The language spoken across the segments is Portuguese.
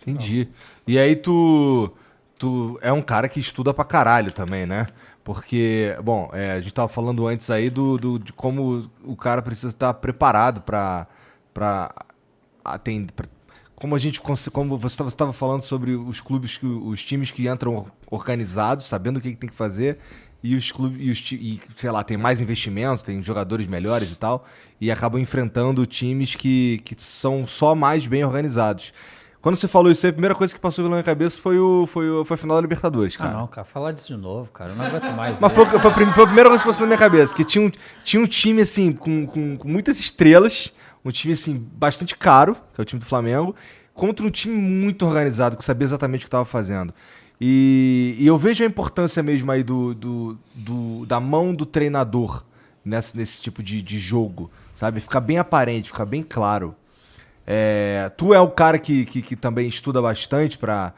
Entendi. E aí tu é um cara que estuda pra caralho também, né? Porque, bom, a gente tava falando antes aí de como o cara precisa estar preparado pra atender. Como a gente, como você estava falando sobre os clubes, os times que entram organizados, sabendo o que tem que fazer, e os clubes, sei lá, tem mais investimento, tem jogadores melhores e tal, e acabam enfrentando times que são só mais bem organizados. Quando você falou isso aí, a primeira coisa que passou pela minha cabeça foi a final da Libertadores, cara. Ah, não, cara, falar disso de novo, cara, eu não aguento mais. Mas foi a primeira coisa que passou na minha cabeça, que tinha um time, assim, com muitas estrelas, um time, assim, bastante caro, que é o time do Flamengo, contra um time muito organizado, que sabia exatamente o que estava fazendo. E eu vejo a importância mesmo aí da mão do treinador nesse tipo de jogo, sabe? Fica bem aparente, fica bem claro. Tu é o cara que também estuda bastante pra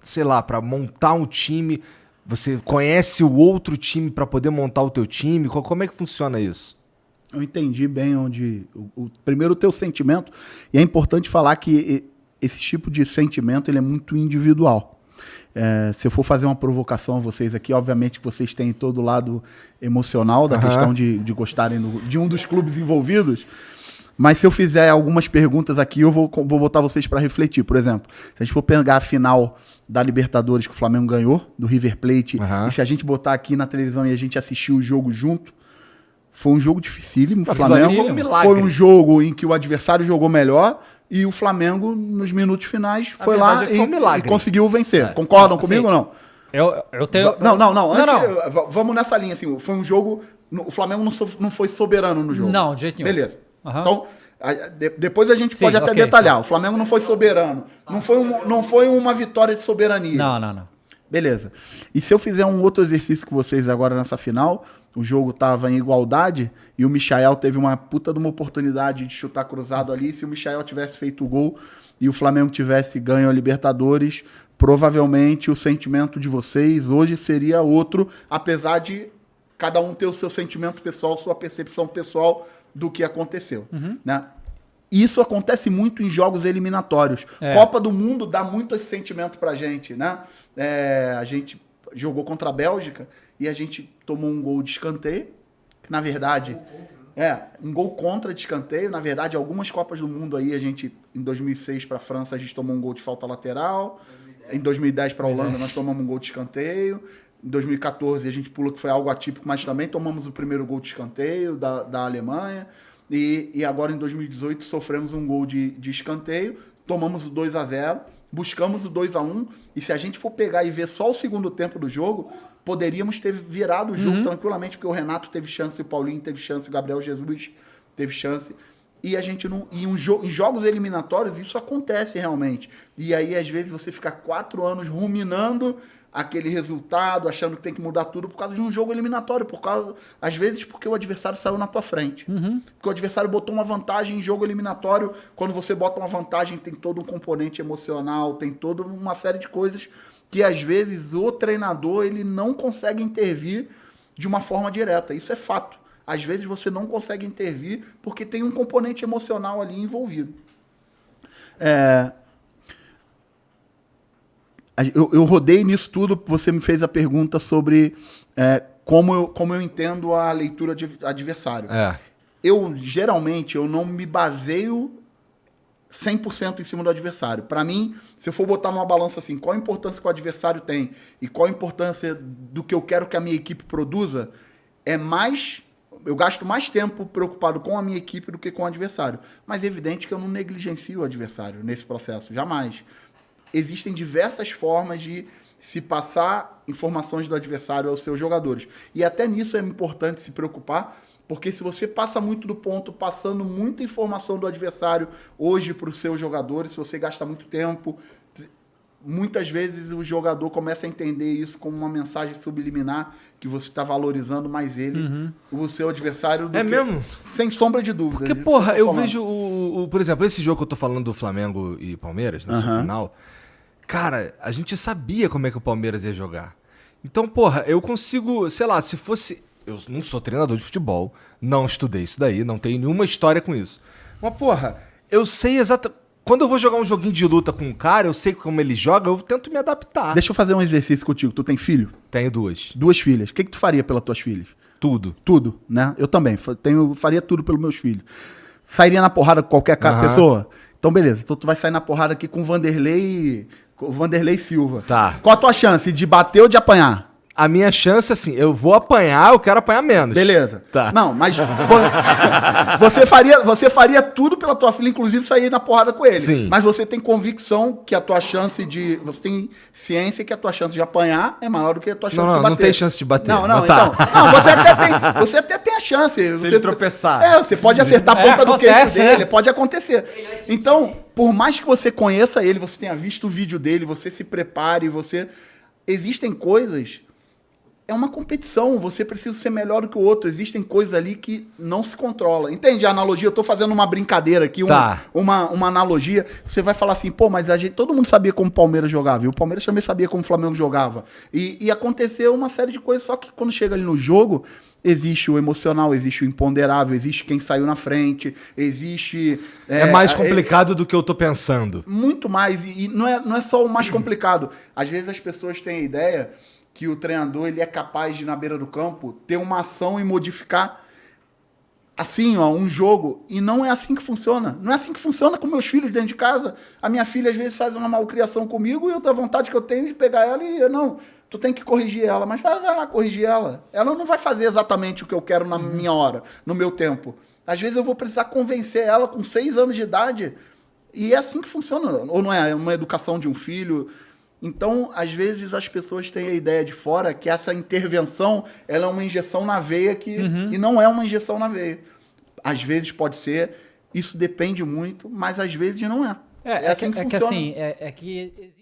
sei lá, pra montar um time. Você conhece o outro time pra poder montar o teu time? Como é que funciona isso? Eu entendi bem onde... primeiro, o teu sentimento. E é importante falar que esse tipo de sentimento ele é muito individual. Se eu for fazer uma provocação a vocês aqui, obviamente que vocês têm todo o lado emocional da questão de gostarem de um dos clubes envolvidos. Mas se eu fizer algumas perguntas aqui, eu vou botar vocês para refletir. Por exemplo, se a gente for pegar a final da Libertadores que o Flamengo ganhou, do River Plate, e se a gente botar aqui na televisão e a gente assistir o jogo junto, foi um jogo dificílimo. O Flamengo foi um jogo em que o adversário jogou melhor e o Flamengo, nos minutos finais, foi lá e conseguiu vencer. Concordam comigo ou não? Eu tenho... Não. Vamos nessa linha. Assim, foi um jogo... O Flamengo não foi soberano no jogo. Não, de jeito nenhum. Beleza. Então, depois a gente pode até detalhar. O Flamengo não foi soberano. Não foi uma vitória de soberania. Não. Beleza. E se eu fizer um outro exercício com vocês agora nessa final, o jogo estava em igualdade e o Michael teve uma puta de uma oportunidade de chutar cruzado ali. Se o Michael tivesse feito o gol e o Flamengo tivesse ganho a Libertadores, provavelmente o sentimento de vocês hoje seria outro, apesar de cada um ter o seu sentimento pessoal, sua percepção pessoal do que aconteceu. Né? Isso acontece muito em jogos eliminatórios. Copa do Mundo dá muito esse sentimento pra gente, né? A gente jogou contra a Bélgica e a gente tomou um gol de escanteio, que na verdade... um gol contra de escanteio. Na verdade, algumas Copas do Mundo aí, em 2006 para a França, a gente tomou um gol de falta lateral. 2010. Em 2010 para a Holanda, nós tomamos um gol de escanteio. Em 2014, a gente pula que foi algo atípico, mas também tomamos o primeiro gol de escanteio da Alemanha. E agora, em 2018, sofremos um gol de escanteio, tomamos o 2-0, buscamos o 2-1, e se a gente for pegar e ver só o segundo tempo do jogo, poderíamos ter virado o jogo tranquilamente, porque o Renato teve chance, o Paulinho teve chance, o Gabriel Jesus teve chance. E a gente não. Em jogos eliminatórios, isso acontece realmente. E aí, às vezes, você fica 4 anos ruminando aquele resultado, achando que tem que mudar tudo por causa de um jogo eliminatório, às vezes porque o adversário saiu na tua frente. Porque o adversário botou uma vantagem em jogo eliminatório. Quando você bota uma vantagem, tem todo um componente emocional, tem toda uma série de coisas que, às vezes, o treinador ele não consegue intervir de uma forma direta. Isso é fato. Às vezes você não consegue intervir porque tem um componente emocional ali envolvido. Eu rodei nisso tudo, você me fez a pergunta sobre como eu entendo a leitura de adversário. Geralmente, eu não me baseio 100% em cima do adversário. Para mim, se eu for botar numa balança assim, qual a importância que o adversário tem e qual a importância do que eu quero que a minha equipe produza, eu gasto mais tempo preocupado com a minha equipe do que com o adversário. Mas é evidente que eu não negligencio o adversário nesse processo, jamais. Existem diversas formas de se passar informações do adversário aos seus jogadores. E até nisso é importante se preocupar, porque se você passa muito do ponto, passando muita informação do adversário hoje para os seus jogadores, se você gasta muito tempo, muitas vezes o jogador começa a entender isso como uma mensagem subliminar, que você está valorizando mais ele, o seu adversário, do que... mesmo? Sem sombra de dúvida. Porque, porra, eu vejo, por exemplo, esse jogo que eu tô falando do Flamengo e Palmeiras, nessa final, cara, a gente sabia como é que o Palmeiras ia jogar. Então, porra, eu consigo, sei lá, se fosse... Eu não sou treinador de futebol, não estudei isso daí, não tenho nenhuma história com isso. Mas, porra, eu sei exatamente... Quando eu vou jogar um joguinho de luta com um cara, eu sei como ele joga, eu tento me adaptar. Deixa eu fazer um exercício contigo. Tu tem filho? Tenho 2. 2 filhas. O que tu faria pelas tuas filhas? Tudo. Tudo, né? Eu também. Faria tudo pelos meus filhos. Sairia na porrada com qualquer pessoa? Então, beleza. Então tu vai sair na porrada aqui com o Vanderlei Silva. Tá. Qual a tua chance? De bater ou de apanhar? A minha chance, assim, eu vou apanhar, eu quero apanhar menos. Beleza. Tá. Não, mas você faria tudo pela tua filha, inclusive sair na porrada com ele. Sim. Mas você tem convicção que a tua chance de... Você tem ciência que a tua chance de apanhar é maior do que a tua chance de bater. Não tem chance de bater. Não, Mas tá. então... Não, você até tem a chance. Se ele tropeçar. Você pode acertar a ponta do queixo acontece, dele, né? pode acontecer. Então, por mais que você conheça ele, você tenha visto o vídeo dele, você se prepare, existem coisas... É uma competição, você precisa ser melhor do que o outro. Existem coisas ali que não se controla. Entende a analogia? Eu tô fazendo uma brincadeira aqui, uma analogia. Você vai falar assim, pô, mas todo mundo sabia como o Palmeiras jogava. E o Palmeiras também sabia como o Flamengo jogava. E aconteceu uma série de coisas, só que quando chega ali no jogo, existe o emocional, existe o imponderável, existe quem saiu na frente, existe... É mais complicado do que eu tô pensando. Muito mais. E não é só o mais complicado. Às vezes as pessoas têm a ideia... que o treinador ele é capaz de, na beira do campo, ter uma ação e modificar assim, ó, um jogo. E não é assim que funciona. Não é assim que funciona com meus filhos dentro de casa. A minha filha, às vezes, faz uma malcriação comigo e eu tenho vontade que eu tenho de pegar ela e não, tu tem que corrigir ela. Mas vai lá corrigir ela. Ela não vai fazer exatamente o que eu quero na minha hora, no meu tempo. Às vezes eu vou precisar convencer ela com 6 anos de idade. E é assim que funciona. Ou não é? É uma educação de um filho... Então, às vezes, as pessoas têm a ideia de fora que essa intervenção ela é uma injeção na veia e não é uma injeção na veia. Às vezes pode ser, isso depende muito, mas às vezes não é. É assim que funciona. É que assim,